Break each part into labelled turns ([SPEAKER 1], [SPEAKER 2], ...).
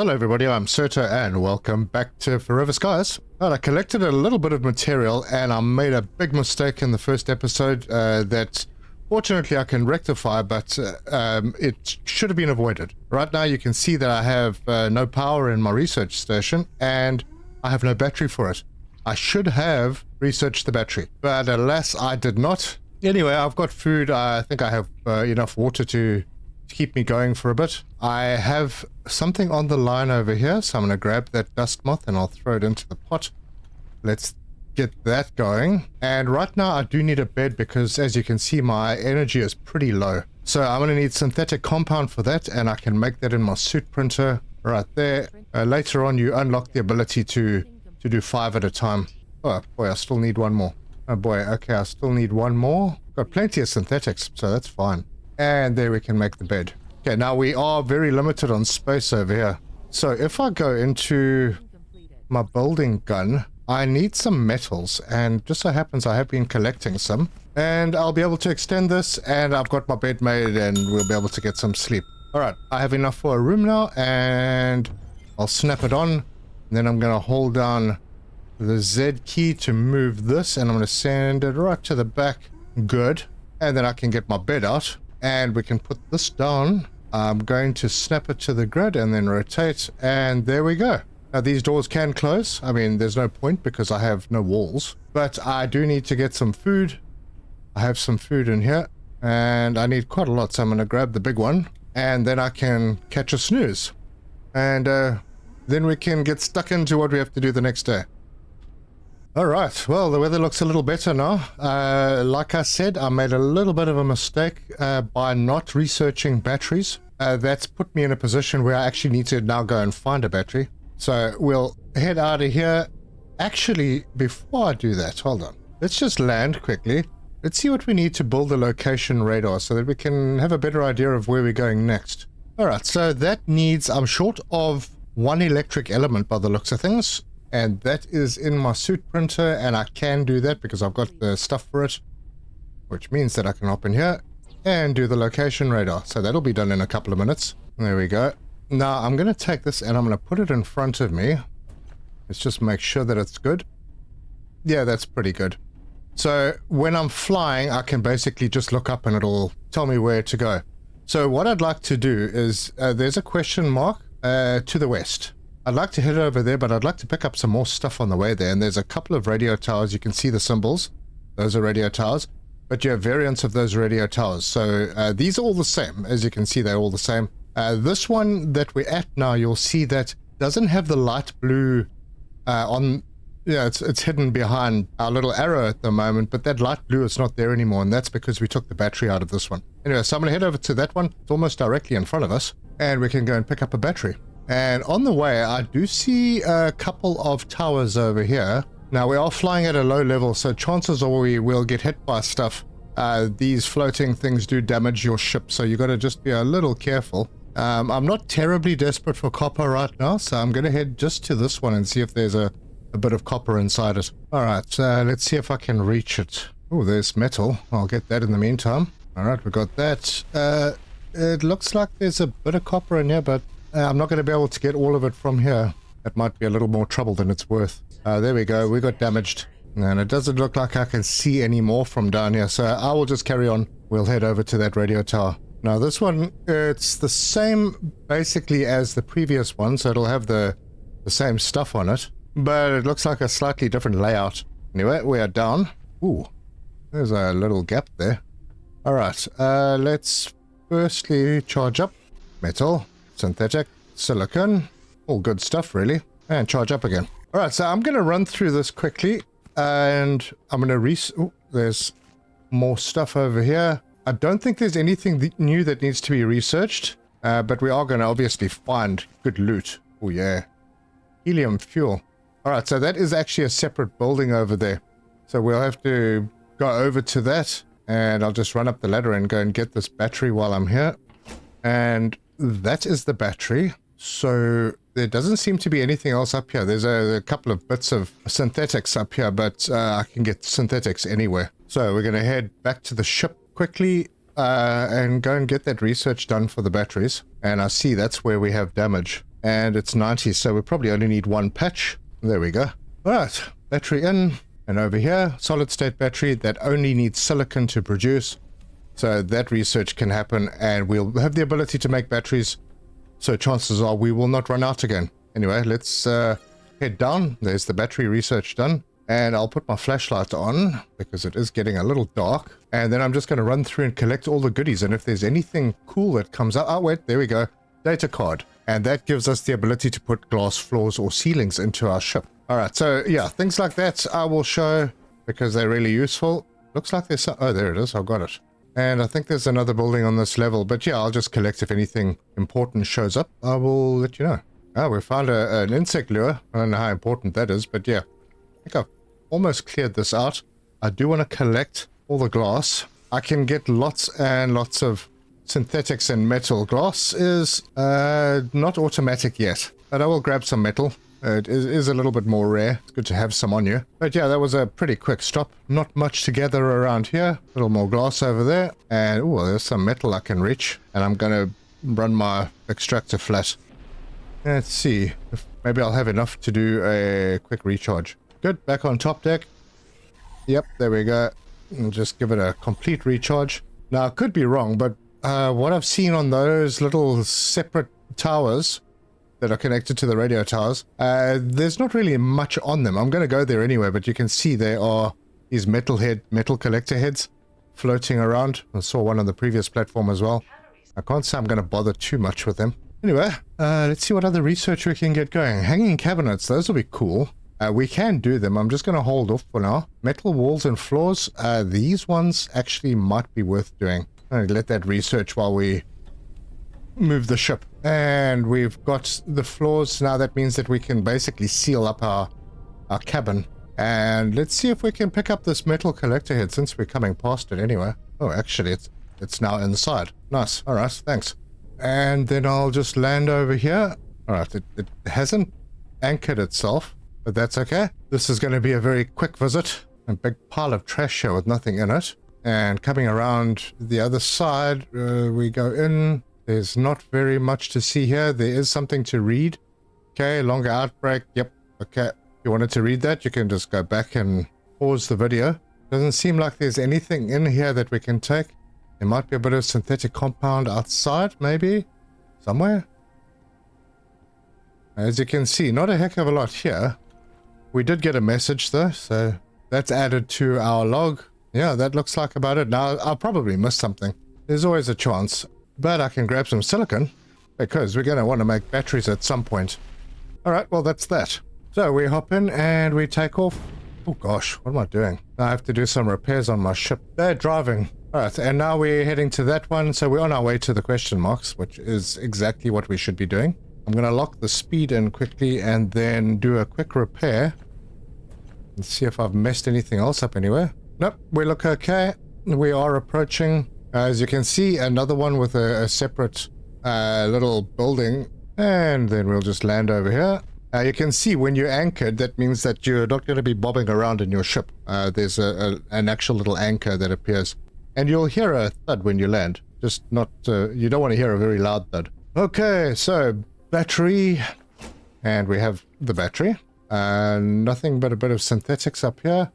[SPEAKER 1] Hello everybody, I'm Serto and welcome back to Forever Skies. Well, I collected a little bit of material and I made a big mistake in the first episode that fortunately I can rectify, but it should have been avoided. Right now you can see that I have no power in my research station and I have no battery for it. I should have researched the battery, but alas I did not. Anyway, I've got food. I think I have enough water to keep me going for a bit. I have something on the line over here, so I'm going to grab that dust moth and I'll throw it into the pot. Let's get that going. And right now I do need a bed because, as you can see, my energy is pretty low. So I'm going to need synthetic compound for that, and I can make that in my suit printer right there. Later on you unlock the ability to do 5 at a time. Oh boy, I still need one more. Oh boy, okay, I still need one more. Got plenty of synthetics, so that's fine. And there we can make the bed. Okay, now we are very limited on space over here. So if I go into my building gun, I need some metals, and just so happens I have been collecting some. And I'll be able to extend this, and I've got my bed made, and we'll be able to get some sleep. Alright, I have enough for a room now, and I'll snap it on. And then I'm going to hold down the Z key to move this, and I'm going to send it right to the back. Good. And then I can get my bed out. And we can put this down. I'm going to snap it to the grid and then rotate, and there we go. Now these doors can close. I mean, there's no point because I have no walls, but I do need to get some food. I have some food in here and I need quite a lot, so I'm going to grab the big one and then I can catch a snooze, and then we can get stuck into what we have to do the next day. Alright, well, the weather looks a little better now. Like I said, I made a little bit of a mistake by not researching batteries. That's put me in a position where I actually need to now go and find a battery. So we'll head out of here. Actually, before I do that, hold on. Let's just land quickly. Let's see what we need to build a location radar so that we can have a better idea of where we're going next. Alright, so that needs, I'm short of one electric element by the looks of things. And that is in my suit printer, and I can do that because I've got the stuff for it, which means that I can hop in here and do the location radar. So that'll be done in a couple of minutes. There we go. Now I'm going to take this and I'm going to put it in front of me. Let's just make sure that it's good. Yeah, that's pretty good. So when I'm flying, I can basically just look up and it'll tell me where to go. So what I'd like to do is, there's a question mark to the west. I'd like to head over there, but I'd like to pick up some more stuff on the way there. And there's a couple of radio towers. You can see the symbols. Those are radio towers. But you have variants of those radio towers. So these are all the same. As you can see, they're all the same. This one that we're at now, you'll see that doesn't have the light blue on... Yeah, it's hidden behind our little arrow at the moment. But that light blue is not there anymore. And that's because we took the battery out of this one. Anyway, so I'm going to head over to that one. It's almost directly in front of us. And we can go and pick up a battery. And on the way, I do see a couple of towers over here. Now, we are flying at a low level, so chances are we will get hit by stuff. These floating things do damage your ship, so you got to just be a little careful. I'm not terribly desperate for copper right now, so I'm going to head just to this one and see if there's a bit of copper inside it. All right, let's see if I can reach it. Oh, there's metal. I'll get that in the meantime. All right, we got that. It looks like there's a bit of copper in here, but I'm not going to be able to get all of it from here. That might be a little more trouble than it's worth. There we go. We got damaged. And it doesn't look like I can see any more from down here. So I will just carry on. We'll head over to that radio tower. Now this one, it's the same basically as the previous one. So it'll have the same stuff on it. But it looks like a slightly different layout. Anyway, we are down. Ooh, there's a little gap there. All right. Let's firstly charge up metal. Synthetic, silicon, all good stuff really, and charge up again. All right, so I'm going to run through this quickly, and I'm going to there's more stuff over here. I don't think there's anything new that needs to be researched, but we are going to obviously find good loot. Oh yeah, helium fuel. All right, so that is actually a separate building over there. So we'll have to go over to that, and I'll just run up the ladder and go and get this battery while I'm here. And that is the battery. So there doesn't seem to be anything else up here. There's a couple of bits of synthetics up here, but I can get synthetics anywhere. So we're going to head back to the ship quickly and go and get that research done for the batteries. And I see that's where we have damage. and it's 90, so we probably only need one patch. There we go. All right, battery in, and over here, solid state battery that only needs silicon to produce. So that research can happen, and we'll have the ability to make batteries. So chances are we will not run out again. Anyway, let's head down. There's the battery research done. And I'll put my flashlight on because it is getting a little dark. And then I'm just going to run through and collect all the goodies. And if there's anything cool that comes out, oh wait, there we go. Data card. And that gives us the ability to put glass floors or ceilings into our ship. All right, so yeah, things like that I will show because they're really useful. Looks like there's some, oh, there it is. I've got it. And I think there's another building on this level. But yeah, I'll just collect if anything important shows up. I will let you know. Oh, we found an insect lure. I don't know how important that is, but yeah. I think I've almost cleared this out. I do want to collect all the glass. I can get lots and lots of synthetics and metal. Glass is not automatic yet, but I will grab some metal. It is a little bit more rare. It's good to have some on you. But yeah, that was a pretty quick stop. Not much to gather around here. A little more glass over there. And oh, there's some metal I can reach. And I'm going to run my extractor flat. Let's see. If maybe I'll have enough to do a quick recharge. Good. Back on top deck. Yep, there we go. And just give it a complete recharge. Now, I could be wrong, but what I've seen on those little separate towers that are connected to the radio towers, there's not really much on them. I'm going to go there anyway, but you can see there are these metal collector heads floating around. I saw one on the previous platform as well. I can't say I'm going to bother too much with them. Anyway, let's see what other research we can get going. Hanging cabinets, those will be cool. We can do them. I'm just going to hold off for now. Metal walls and floors, these ones actually might be worth doing. I'm going to let that research while we move the ship. And we've got the floors now. That means that we can basically seal up our cabin. And let's see if we can pick up this metal collector head since we're coming past it anyway. Oh, actually, it's now inside. Nice. All right, thanks. And then I'll just land over here. All right, it hasn't anchored itself, but that's okay. This is going to be a very quick visit. A big pile of trash here with nothing in it. And coming around the other side, we go in. There's not very much to see here. There is something to read. Okay, longer outbreak. Yep. Okay. If you wanted to read that, you can just go back and pause the video. Doesn't seem like there's anything in here that we can take. There might be a bit of synthetic compound outside, maybe. Somewhere. As you can see, not a heck of a lot here. We did get a message though, so that's added to our log. Yeah, that looks like about it. Now, I'll probably miss something. There's always a chance. But I can grab some silicon, because we're going to want to make batteries at some point. Alright, well that's that. So we hop in and we take off. Oh gosh, what am I doing? I have to do some repairs on my ship. Bad driving. Alright, and now we're heading to that one. So we're on our way to the question marks, which is exactly what we should be doing. I'm going to lock the speed in quickly and then do a quick repair. Let's see if I've messed anything else up anywhere. Nope, we look okay. We are approaching, as you can see, another one with a separate little building. And then we'll just land over here. You can see when you're anchored, that means that you're not going to be bobbing around in your ship. There's an actual little anchor that appears. And you'll hear a thud when you land. Just not, you don't want to hear a very loud thud. Okay, so battery. And we have the battery. Nothing but a bit of synthetics up here.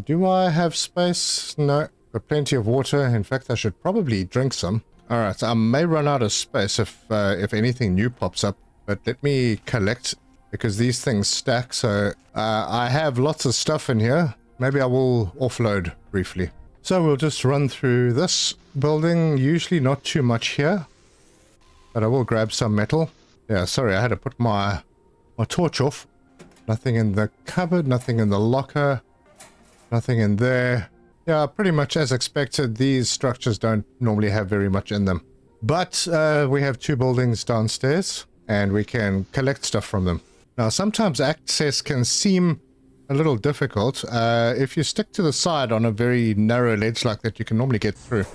[SPEAKER 1] Do I have space? No. Got plenty of water. In fact, I should probably drink some. Alright, I may run out of space if anything new pops up. But let me collect, because these things stack. So I have lots of stuff in here. Maybe I will offload briefly. So we'll just run through this building. Usually not too much here. But I will grab some metal. Yeah, sorry, I had to put my torch off. Nothing in the cupboard, nothing in the locker, nothing in there. Yeah, pretty much as expected, these structures don't normally have very much in them. But we have two buildings downstairs, and we can collect stuff from them. Now, sometimes access can seem a little difficult. If you stick to the side on a very narrow ledge like that, you can normally get through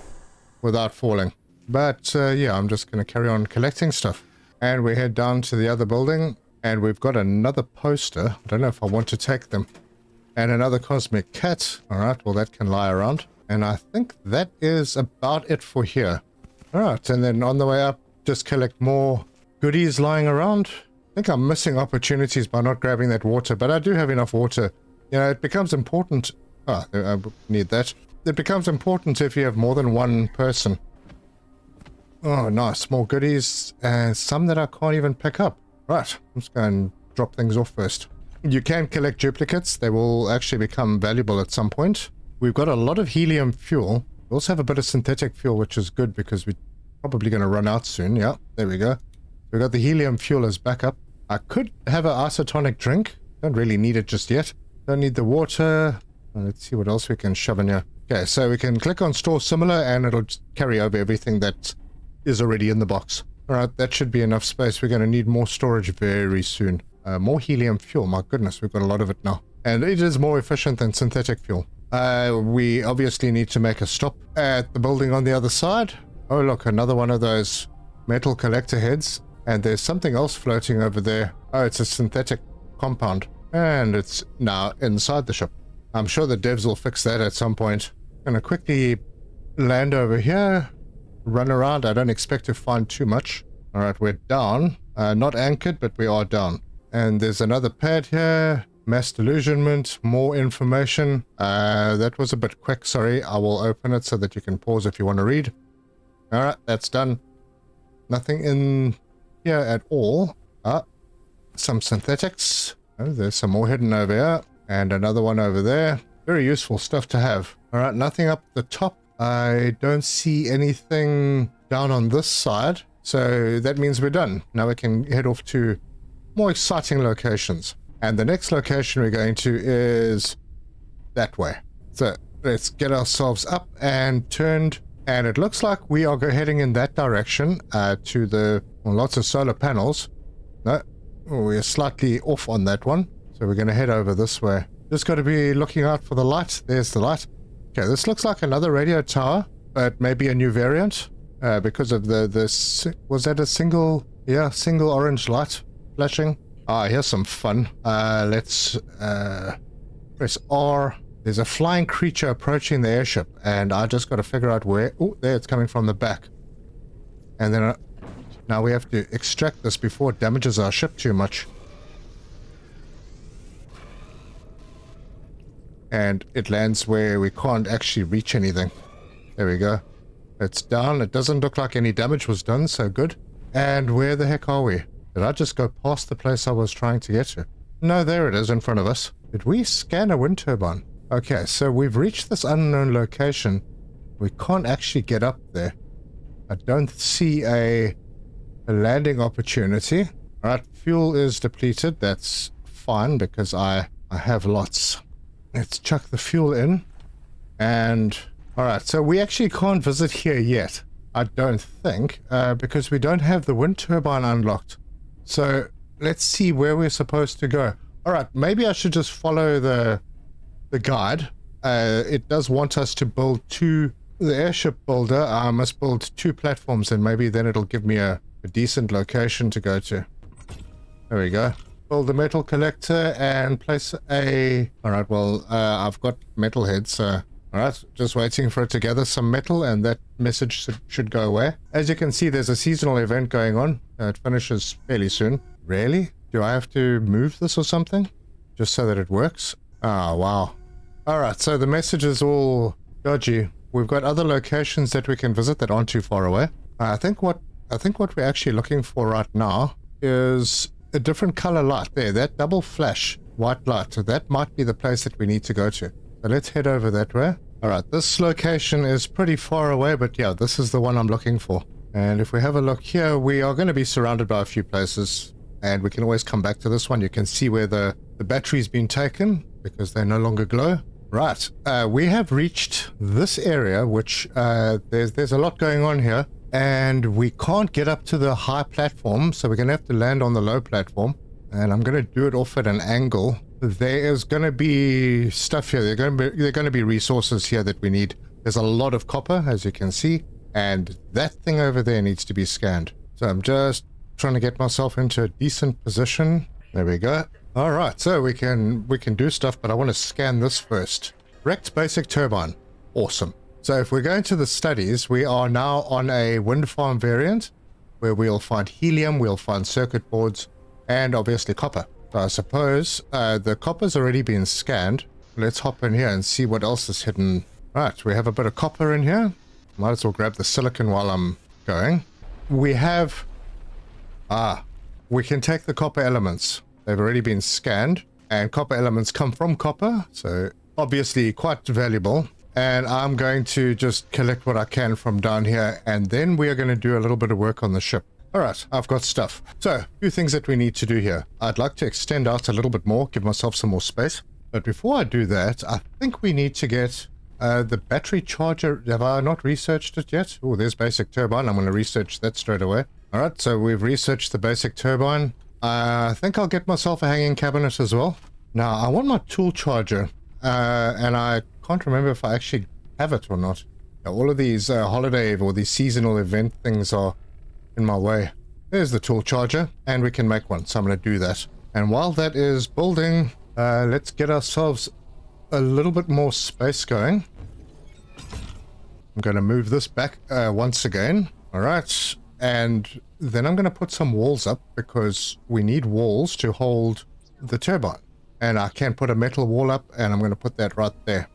[SPEAKER 1] without falling. But yeah, I'm just going to carry on collecting stuff. And we head down to the other building. And we've got another poster. I don't know if I want to take them. And another cosmic cat. Alright, well that can lie around. And I think that is about it for here. Alright, and then on the way up, just collect more goodies lying around. I think I'm missing opportunities by not grabbing that water, but I do have enough water. You know, it becomes important. Oh, I need that. It becomes important if you have more than one person. Oh, nice. More goodies and some that I can't even pick up. Right, let's go and drop things off first. You can collect duplicates. They will actually become valuable at some point. We've got a lot of helium fuel. We also have a bit of synthetic fuel, which is good because we're probably going to run out soon. Yeah, there we go. We got the helium fuel as backup. I could have an isotonic drink. Don't really need it just yet. Don't need the water. Let's see what else we can shove in here. Okay, so we can click on store similar and it'll just carry over everything that is already in the box. Alright, that should be enough space. We're going to need more storage very soon. More helium fuel. My goodness, we've got a lot of it now. And it is more efficient than synthetic fuel. We obviously need to make a stop at the building on the other side. Oh look, another one of those metal collector heads. And there's something else floating over there. Oh, it's a synthetic compound. And it's now inside the ship. I'm sure the devs will fix that at some point. Gonna quickly land over here. Run around. I don't expect to find too much. Alright, we're down. Not anchored, but we are down. And there's another pad here. Mass delusionment. More information. That was a bit quick, sorry. I will open it so that you can pause if you want to read. Alright, that's done. Nothing in here at all. Some synthetics. Oh, there's some more hidden over here. And another one over there. Very useful stuff to have. Alright, nothing up the top. I don't see anything down on this side. So that means we're done. Now we can head off to more exciting locations. And the next location we're going to is that way. So let's get ourselves up and turned. And it looks like we are heading in that direction to the lots of solar panels. No, we're slightly off on that one. So we're going to head over this way. Just got to be looking out for the light. There's the light. Okay, this looks like another radio tower, but maybe a new variant because of was that a single orange light flashing? Ah, here's some fun. Let's press R. There's a flying creature approaching the airship, and I just got to figure out where. Oh, there, it's coming from the back. And then now we have to extract this before it damages our ship too much. And it lands where we can't actually reach anything. There we go. It's down. It doesn't look like any damage was done, so good. And where the heck are we? Did I just go past the place I was trying to get to? No, there it is in front of us. Did we scan a wind turbine? Okay, so we've reached this unknown location. We can't actually get up there. I don't see a landing opportunity. Alright, fuel is depleted. That's fine because I have lots. Let's chuck the fuel in. And alright, so we actually can't visit here yet. I don't think, because we don't have the wind turbine unlocked. So let's see where we're supposed to go. Alright, maybe I should just follow the guide. It does want us to build the airship builder. I must build 2 platforms and maybe then it'll give me a decent location to go to. There we go. Build the metal collector and place alright, well, I've got metal heads, so alright, just waiting for it to gather some metal and that message should go away. As you can see, there's a seasonal event going on. It finishes fairly soon. Really? Do I have to move this or something? Just so that it works? Oh, wow. Alright, so the message is all dodgy. We've got other locations that we can visit that aren't too far away. I think what we're actually looking for right now is a different color light there. That double flash white light. So that might be the place that we need to go to. So let's head over that way. Alright, this location is pretty far away, but yeah, this is the one I'm looking for. And if we have a look here, we are going to be surrounded by a few places. And we can always come back to this one. You can see where the battery's been taken because they no longer glow. Right, we have reached this area, which there's a lot going on here. And we can't get up to the high platform, so we're going to have to land on the low platform. And I'm going to do it off at an angle. There is going to be stuff here. There are going to be resources here that we need. There's a lot of copper, as you can see. And that thing over there needs to be scanned. So I'm just trying to get myself into a decent position. There we go. All right, so we can do stuff, but I want to scan this first. Wrecked basic turbine. Awesome. So if we're going to the studies, we are now on a wind farm variant. where we'll find helium, we'll find circuit boards, and obviously copper. So I suppose the copper's already been scanned. Let's hop in here and see what else is hidden. Right, we have a bit of copper in here. Might as well grab the silicon while I'm going. We have... we can take the copper elements. They've already been scanned, and copper elements come from copper, so obviously quite valuable. And I'm going to just collect what I can from down here, and then we are going to do a little bit of work on the ship. Alright, I've got stuff. So, a few things that we need to do here. I'd like to extend out a little bit more, give myself some more space. But before I do that, I think we need to get the battery charger. Have I not researched it yet? Oh, there's basic turbine. I'm going to research that straight away. Alright, so we've researched the basic turbine. I think I'll get myself a hanging cabinet as well. Now, I want my tool charger, and I can't remember if I actually have it or not. Now, all of these holiday or these seasonal event things are in my way. There's the tool charger, and we can make one, so I'm going to do that. And while that is building, let's get ourselves a little bit more space going. I'm going to move this back once again. All right, and then I'm going to put some walls up because we need walls to hold the turbine. And I can put a metal wall up, and I'm going to put that right there.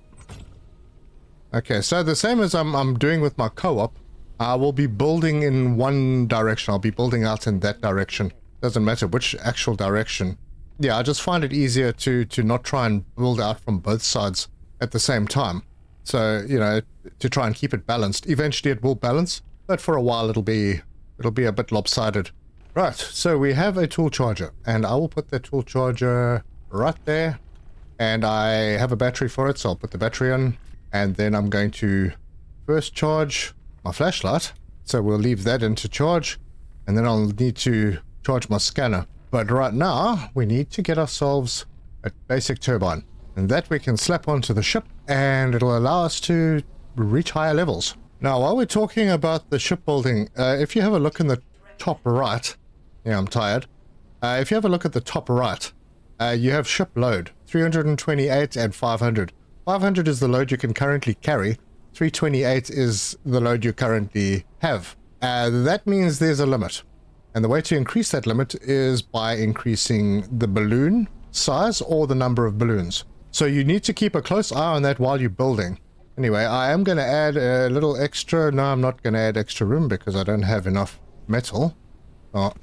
[SPEAKER 1] Okay, so the same as I'm doing with my co-op, I will be building in one direction. I'll be building out in that direction. Doesn't matter which actual direction. Yeah, I just find it easier to not try and build out from both sides at the same time. So, you know, to try and keep it balanced. Eventually it will balance, but for a while it'll be a bit lopsided. Right, so we have a tool charger, and I will put the tool charger right there. And I have a battery for it, so I'll put the battery in. And then I'm going to first charge my flashlight, so we'll leave that in to charge, and then I'll need to charge my scanner. But right now we need to get ourselves a basic turbine, and that we can slap onto the ship, and it'll allow us to reach higher levels. Now, while we're talking about the shipbuilding, if you have a look in the top right, yeah, I'm tired. If you have a look at the top right, you have ship load 328 and 500. 500 is the load you can currently carry. 328 is the load you currently have. That means there's a limit. And the way to increase that limit is by increasing the balloon size or the number of balloons. So you need to keep a close eye on that while you're building. Anyway, I am going to add a little extra. No, I'm not going to add extra room because I don't have enough metal. Oh,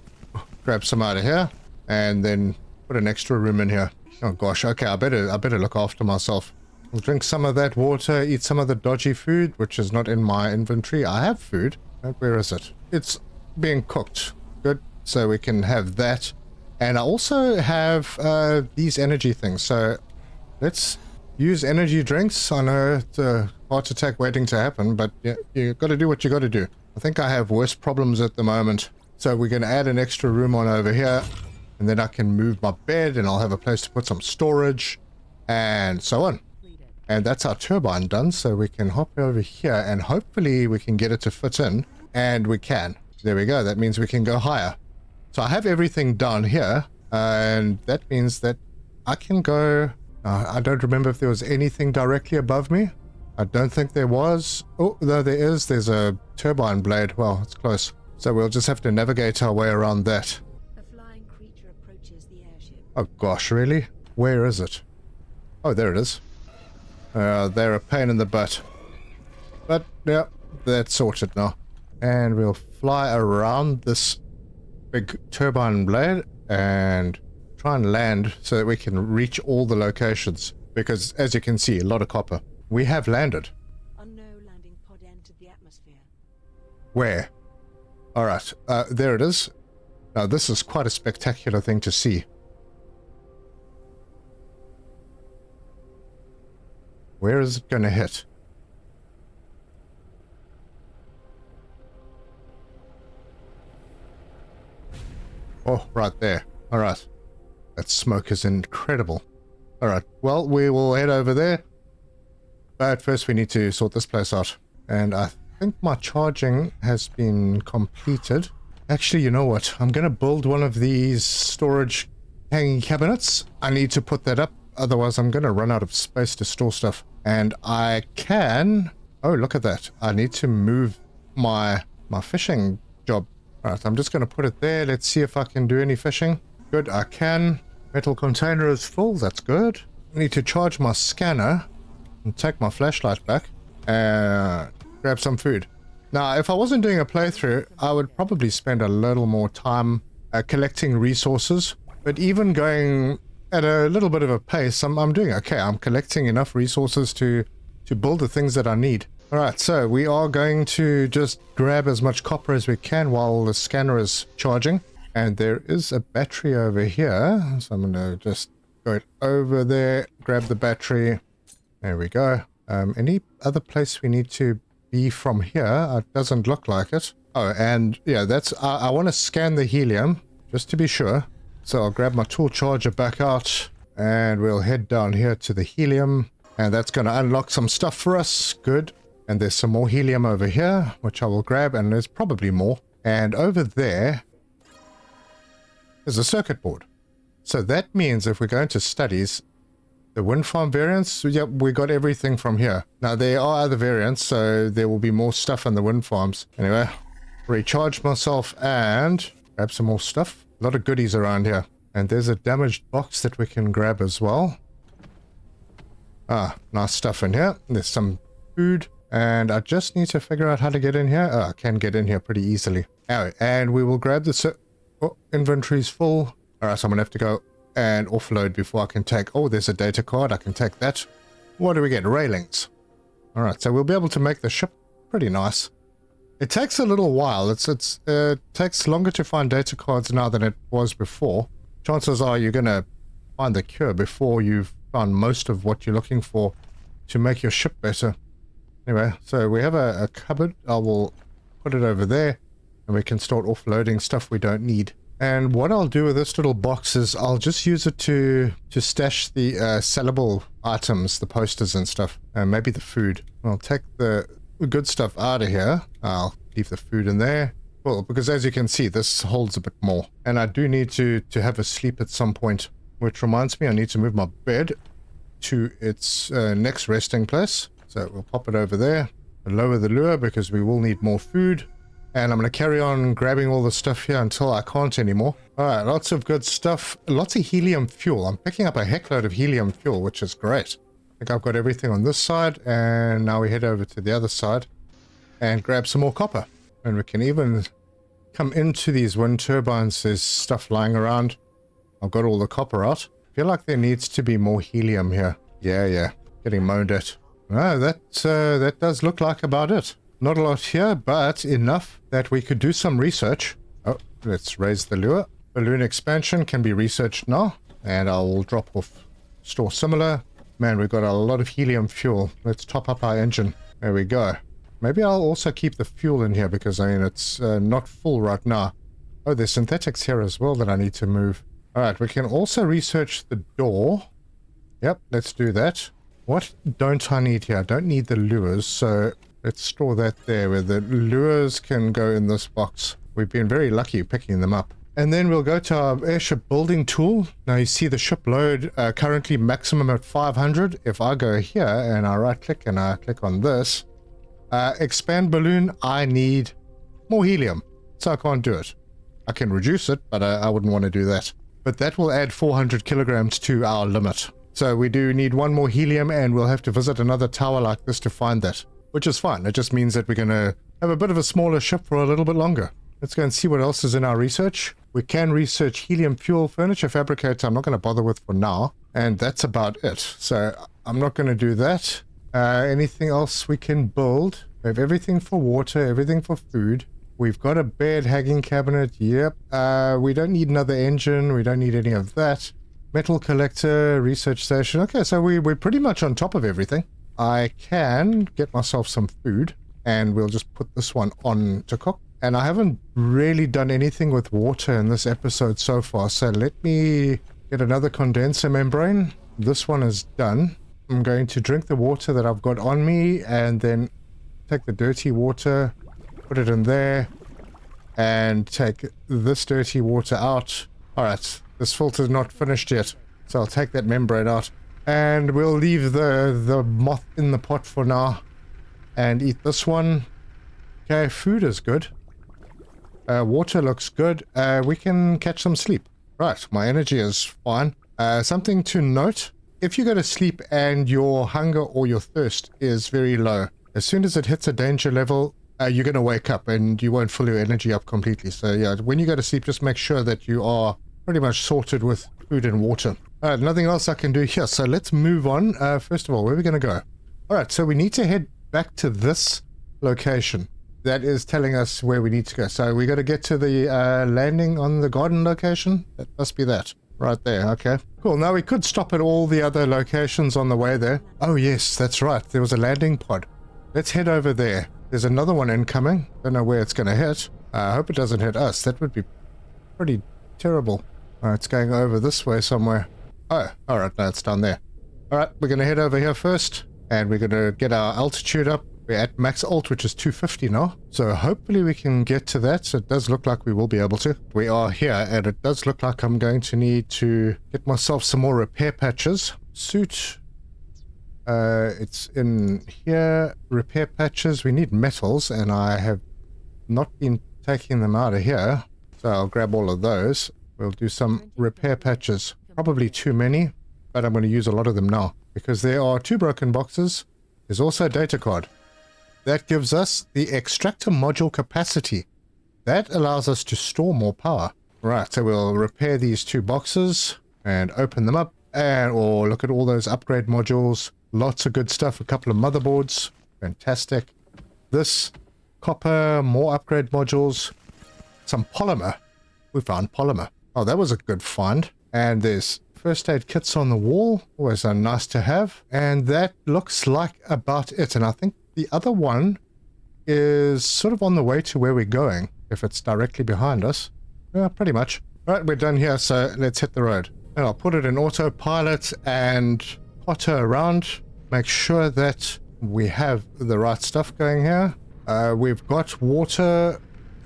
[SPEAKER 1] grab some out of here and then put an extra room in here. Oh gosh, okay, I better look after myself. I'll drink some of that water, eat some of the dodgy food, which is not in my inventory. I have food. Where is it? It's being cooked. Good. So we can have that. And I also have these energy things. So let's use energy drinks. I know it's a heart attack waiting to happen, but yeah, you got to do what you got to do. I think I have worse problems at the moment. So we're going to add an extra room on over here. And then I can move my bed and I'll have a place to put some storage and so on. And that's our turbine done, so we can hop over here and hopefully we can get it to fit in. And we can. There we go. That means we can go higher. So I have everything down here, and that means that I can go... I don't remember if there was anything directly above me. I don't think there was. Oh, no, there is. There's a turbine blade. Well, it's close. So we'll just have to navigate our way around that.
[SPEAKER 2] A flying creature approaches the airship.
[SPEAKER 1] Oh gosh, really? Where is it? Oh, there it is. They're a pain in the butt. But, yeah, that's sorted now. And we'll fly around this big turbine blade and try and land so that we can reach all the locations. Because, as you can see, a lot of copper. We have landed.
[SPEAKER 2] Unknown landing pod entered the atmosphere.
[SPEAKER 1] Where? Alright, there it is. Now, this is quite a spectacular thing to see. Where is it going to hit? Oh, right there. Alright. That smoke is incredible. Alright, well, we will head over there. But first we need to sort this place out. And I think my charging has been completed. Actually, you know what? I'm going to build one of these storage hanging cabinets. I need to put that up. Otherwise, I'm going to run out of space to store stuff. And I can... Oh, look at that. I need to move my fishing job Alright, I'm just going to put it there. Let's see if I can do any fishing. Good, I can. Metal container is full. That's good. I need to charge my scanner and take my flashlight back and grab some food. Now, if I wasn't doing a playthrough, I would probably spend a little more time collecting resources. But even going at a little bit of a pace, I'm doing okay. I'm collecting enough resources to build the things that I need. Alright, so we are going to just grab as much copper as we can while the scanner is charging. And there is a battery over here. So I'm going to just go over there, grab the battery. There we go. Any other place we need to be from here? It doesn't look like it. Oh, and yeah, that's I want to scan the helium just to be sure. So I'll grab my tool charger back out and we'll head down here to the helium. And that's going to unlock some stuff for us. Good. And there's some more helium over here, which I will grab. And there's probably more. And over there is a circuit board. So that means if we go into studies, the wind farm variants, yep, we got everything from here. Now, there are other variants, so there will be more stuff on the wind farms. Anyway, recharge myself and grab some more stuff. A lot of goodies around here. And there's a damaged box that we can grab as well. Ah, nice stuff in here. There's some food. And I just need to figure out how to get in here. Oh, I can get in here pretty easily. Oh, and we will grab the... Oh, inventory's full. Alright, so I'm going to have to go and offload before I can take... Oh, there's a data card. I can take that. What do we get? Railings. Alright, so we'll be able to make the ship pretty nice. It takes a little while. It takes longer to find data cards now than it was before. Chances are you're going to find the cure before you've found most of what you're looking for to make your ship better. Anyway, so we have a cupboard. I will put it over there and we can start offloading stuff we don't need. And what I'll do with this little box is I'll just use it to stash the sellable items, the posters and stuff, and maybe the food. I'll take the good stuff out of here. I'll leave the food in there. Well, because as you can see, this holds a bit more. And I do need to have a sleep at some point, which reminds me I need to move my bed to its next resting place. So we'll pop it over there, lower the lure because we will need more food. And I'm going to carry on grabbing all the stuff here until I can't anymore. Alright, lots of good stuff. Lots of helium fuel. I'm picking up a heckload of helium fuel, which is great. I think I've got everything on this side. And now we head over to the other side and grab some more copper. And we can even come into these wind turbines. There's stuff lying around. I've got all the copper out. I feel like there needs to be more helium here. Yeah. Getting moaned at. No, that does look like about it. Not a lot here, but enough that we could do some research. Oh, let's raise the lure. Balloon expansion can be researched now. And I'll drop off store similar. Man, we've got a lot of helium fuel. Let's top up our engine. There we go. Maybe I'll also keep the fuel in here because, I mean, it's not full right now. Oh, there's synthetics here as well that I need to move. Alright, we can also research the door. Yep, let's do that. What don't I need here? I don't need the lures, so let's store that there where the lures can go in this box. We've been very lucky picking them up. And then we'll go to our airship building tool. Now you see the ship load currently maximum at 500. If I go here and I right click and I click on this, expand balloon, I need more helium, so I can't do it. I can reduce it, but I wouldn't want to do that. But that will add 400 kilograms to our limit. So we do need one more helium and we'll have to visit another tower like this to find that. Which is fine. It just means that we're going to have a bit of a smaller ship for a little bit longer. Let's go and see what else is in our research. We can research helium fuel furniture fabricator. I'm not going to bother with for now. And that's about it. So I'm not going to do that. Anything else we can build? We have everything for water, everything for food. We've got a bed, hanging cabinet. Yep. We don't need another engine. We don't need any of that. Metal collector, research station. Okay, so we're pretty much on top of everything. I can get myself some food and we'll just put this one on to cook. And I haven't really done anything with water in this episode so far. So let me get another condenser membrane. This one is done. I'm going to drink the water that I've got on me and then take the dirty water, put it in there and take this dirty water out. All right. This filter's not finished yet, so I'll take that membrane out. And we'll leave the moth in the pot for now. And eat this one. Okay, food is good. Water looks good. We can catch some sleep. Right, my energy is fine. Something to note, if you go to sleep and your hunger or your thirst is very low, as soon as it hits a danger level, you're going to wake up and you won't fill your energy up completely. So yeah, when you go to sleep, just make sure that you are pretty much sorted with food and water. Alright, nothing else I can do here, so let's move on. First of all, where are we going to go? Alright, so we need to head back to this location. That is telling us where we need to go. So we got to get to the landing on the garden location. That must be that. Right there, okay. Cool, now we could stop at all the other locations on the way there. Oh yes, that's right, there was a landing pod. Let's head over there. There's another one incoming. Don't know where it's going to hit. I hope it doesn't hit us. That would be pretty terrible. It's going over this way somewhere. Oh, alright, no, it's down there. Alright, we're going to head over here first, and we're going to get our altitude up. We're at max alt, which is 250 now. So hopefully we can get to that. So it does look like we will be able to. We are here, and it does look like I'm going to need to get myself some more repair patches. Suit. It's in here. Repair patches. We need metals, and I have not been taking them out of here. So I'll grab all of those. We'll do some repair patches. Probably too many, but I'm going to use a lot of them now. Because there are 2 broken boxes. There's also a data card. That gives us the extractor module capacity. That allows us to store more power. Right, so we'll repair these 2 boxes and open them up. And look at all those upgrade modules. Lots of good stuff. A couple of motherboards. Fantastic. This copper, more upgrade modules. Some polymer. We found polymer. Oh, that was a good find. And there's first aid kits on the wall. Always nice to have. And that looks like about it. And I think the other one is sort of on the way to where we're going, if it's directly behind us. Pretty much. Right, we're done here, so let's hit the road. And I'll put it in autopilot and potter around. Make sure that we have the right stuff going here. We've got water.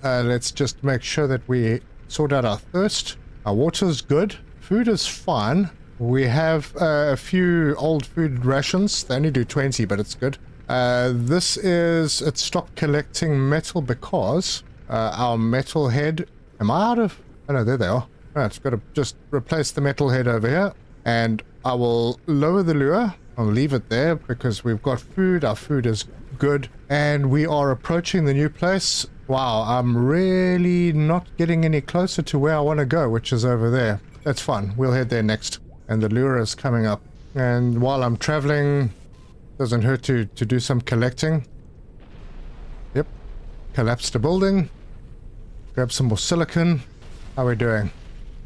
[SPEAKER 1] Let's just make sure that we sort out our thirst. Our water's good. Food is fine. We have a few old food rations. They only do 20, but it's good. It stopped collecting metal because our metal head... Am I out of... Oh no, there they are. Right, it's got to just replace the metal head over here. And I will lower the lure. I'll leave it there because we've got food. Our food is good. And we are approaching the new place. Wow, I'm really not getting any closer to where I want to go, which is over there. That's fun. We'll head there next. And the lure is coming up. And while I'm traveling... Doesn't hurt to do some collecting. Yep. Collapse the building. Grab some more silicon. How are we doing?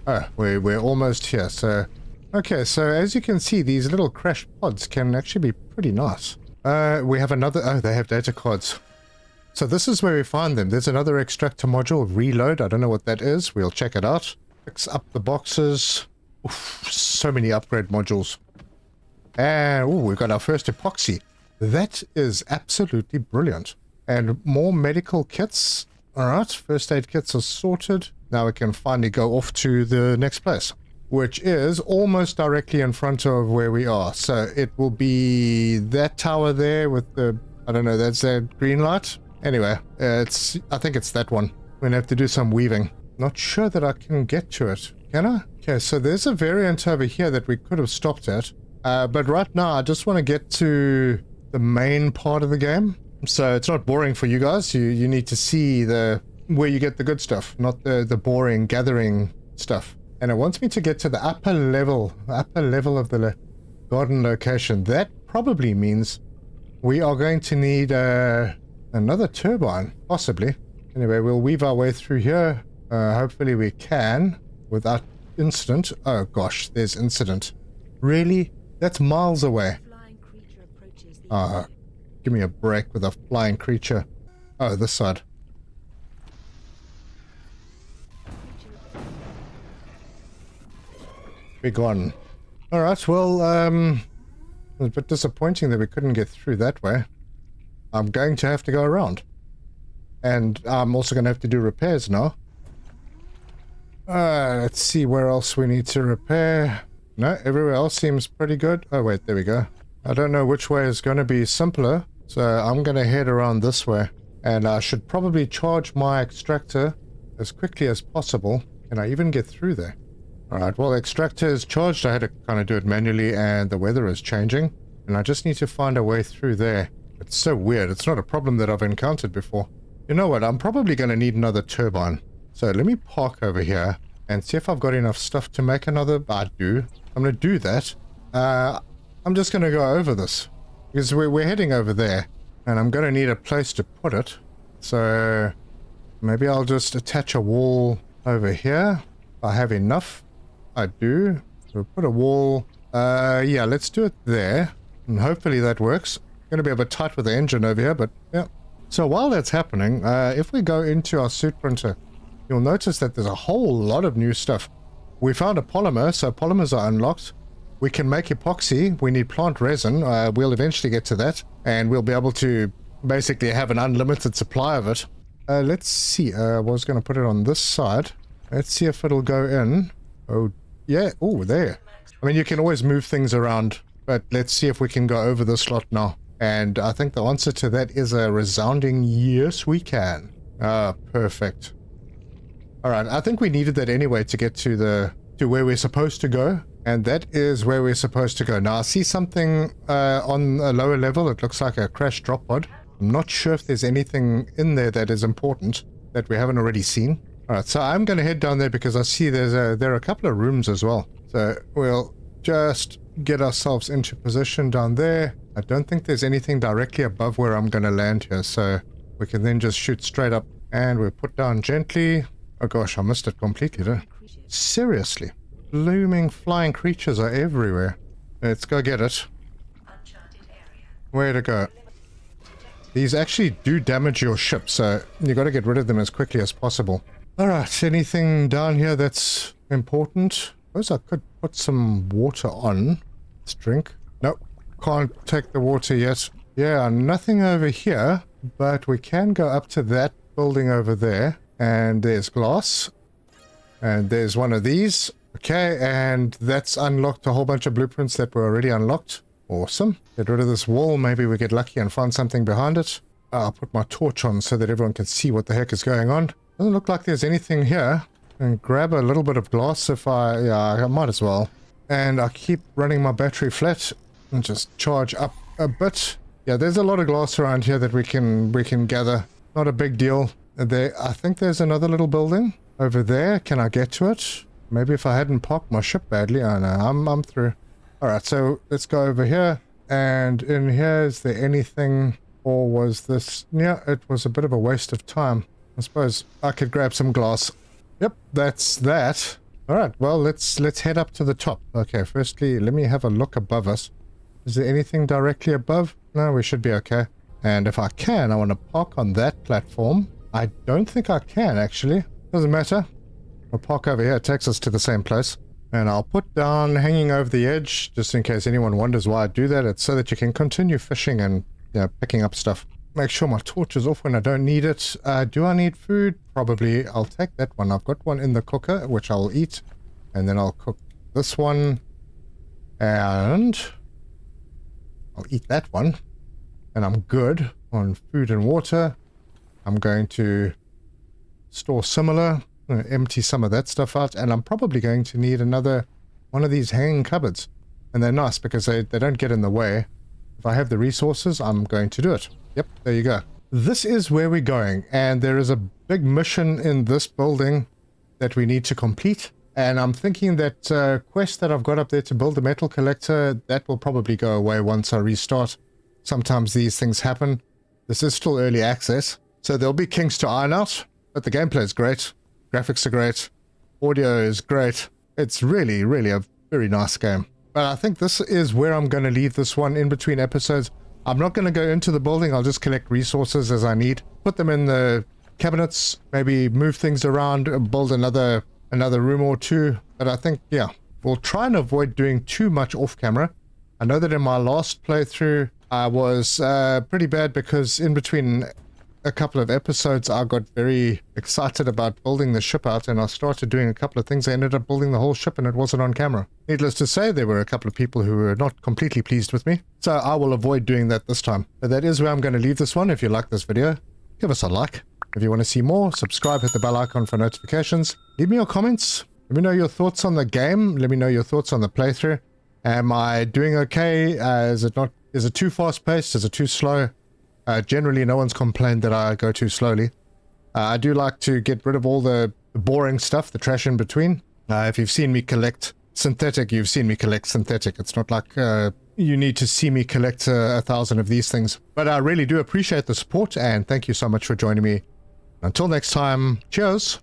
[SPEAKER 1] Oh, we're almost here. So, okay. So as you can see, these little crash pods can actually be pretty nice. We have another. Oh, they have data cards. So this is where we find them. There's another extractor module. Reload. I don't know what that is. We'll check it out. Fix up the boxes. Oof, so many upgrade modules. And we've got our first epoxy. That is absolutely brilliant. And more medical kits. Alright, first aid kits are sorted. Now we can finally go off to the next place, which is almost directly in front of where we are. So it will be that tower there with the, I don't know, that's that green light. Anyway, I think it's that one. We're going to have to do some weaving. Not sure that I can get to it. Can I? Okay, so there's a variant over here that we could have stopped at. But right now, I just want to get to the main part of the game. So it's not boring for you guys. You need to see where you get the good stuff, not the boring gathering stuff. And it wants me to get to the upper level of the garden location. That probably means we are going to need another turbine, possibly. Anyway, we'll weave our way through here. Hopefully we can without incident. Oh gosh, there's incident. Really? That's miles away. Give me a break with a flying creature. Oh, this side. Be gone. Alright, well, it was a bit disappointing that we couldn't get through that way. I'm going to have to go around. And I'm also going to have to do repairs now. Let's see where else we need to repair. No, everywhere else seems pretty good. Oh wait, there we go. I don't know which way is going to be simpler, so I'm going to head around this way. And I should probably charge my extractor as quickly as possible. Can I even get through there? Alright, well, the extractor is charged. I had to kind of do it manually, and the weather is changing. And I just need to find a way through there. It's so weird. It's not a problem that I've encountered before. You know what? I'm probably going to need another turbine. So let me park over here and see if I've got enough stuff to make another. I do. I'm going to do that. I'm just going to go over this. Because we're heading over there. And I'm going to need a place to put it. So maybe I'll just attach a wall over here. I have enough. I do. So put a wall. Yeah, let's do it there. And hopefully that works. Going to be a bit tight with the engine over here, but yeah. So while that's happening, if we go into our suit printer, you'll notice that there's a whole lot of new stuff. We found a polymer, so polymers are unlocked. We can make epoxy. We need plant resin. We'll eventually get to that, and we'll be able to basically have an unlimited supply of it. Let's see. I was going to put it on this side. Let's see if it'll go in. Oh, yeah. Oh, there. I mean, you can always move things around, but let's see if we can go over this slot now. And I think the answer to that is a resounding yes, we can. Ah, perfect. All right, I think we needed that anyway to get to where we're supposed to go. And that is where we're supposed to go. Now, I see something on a lower level. It looks like a crash drop pod. I'm not sure if there's anything in there that is important that we haven't already seen. All right, so I'm going to head down there because I see there are a couple of rooms as well. So we'll just get ourselves into position down there. I don't think there's anything directly above where I'm going to land here, so we can then just shoot straight up, and we'll put down gently. Oh gosh, I missed it completely, didn't I? Seriously. Blooming flying creatures are everywhere. Let's go get it. Way to go. These actually do damage your ship, so you got to get rid of them as quickly as possible. Alright, anything down here that's important? I suppose I could put some water on. Let's drink. Nope. Can't take the water yet. Yeah, nothing over here, but we can go up to that building over there, and there's glass, and there's one of these. Okay, and that's unlocked a whole bunch of blueprints that were already unlocked. Awesome. Get rid of this wall. Maybe we get lucky and find something behind it. I'll put my torch on so that everyone can see what the heck is going on. Doesn't look like there's anything here. And grab a little bit of glass if I might as well. And I keep running my battery flat and just charge up a bit. Yeah, there's a lot of glass around here that we can gather. Not a big deal. I think there's another little building over there. Can I get to it? Maybe if I hadn't parked my ship badly. Oh no, I'm through. Alright, so let's go over here. And in here, is there anything, or was this? Yeah, it was a bit of a waste of time. I suppose I could grab some glass. Yep, that's that. Alright, well, let's head up to the top. Okay, firstly, let me have a look above us. Is there anything directly above? No, we should be okay. And if I can, I want to park on that platform. I don't think I can, actually. Doesn't matter. We'll park over here. It takes us to the same place. And I'll put down hanging over the edge, just in case anyone wonders why I do that. It's so that you can continue fishing and, you know, picking up stuff. Make sure my torch is off when I don't need it. Do I need food? Probably. I'll take that one. I've got one in the cooker, which I'll eat. And then I'll cook this one. And I'll eat that one. And I'm good on food and water. I'm going to store similar. Empty some of that stuff out. And I'm probably going to need another one of these hanging cupboards. And they're nice because they don't get in the way. If I have the resources, I'm going to do it. Yep, there you go. This is where we're going, and there is a big mission in this building that we need to complete. And I'm thinking that quest that I've got up there to build a metal collector, that will probably go away once I restart. Sometimes these things happen. This is still early access, so there'll be kinks to iron out, but the gameplay is great. Graphics are great. Audio is great. It's really, really a very nice game. But I think this is where I'm going to leave this one in between episodes. I'm not going to go into the building. I'll just collect resources as I need. Put them in the cabinets. Maybe move things around and build another room or two. But I think, yeah, we'll try and avoid doing too much off camera. I know that in my last playthrough, I was pretty bad because in between a couple of episodes, I got very excited about building the ship out, and I started doing a couple of things. I ended up building the whole ship, and it wasn't on camera. Needless to say, there were a couple of people who were not completely pleased with me, so I will avoid doing that this time. But that is where I'm going to leave this one. If you like this video, give us a like. If you want to see more, subscribe, hit the bell icon for notifications. Leave me your comments. Let me know your thoughts on the game. Let me know your thoughts on the playthrough. Am I doing okay? Is it too fast-paced? Is it too slow? Generally, no one's complained that I go too slowly. I do like to get rid of all the boring stuff, the trash in between. If you've seen me collect synthetic, you've seen me collect synthetic. It's not like you need to see me collect 1,000 of these things. But I really do appreciate the support, and thank you so much for joining me. Until next time, cheers!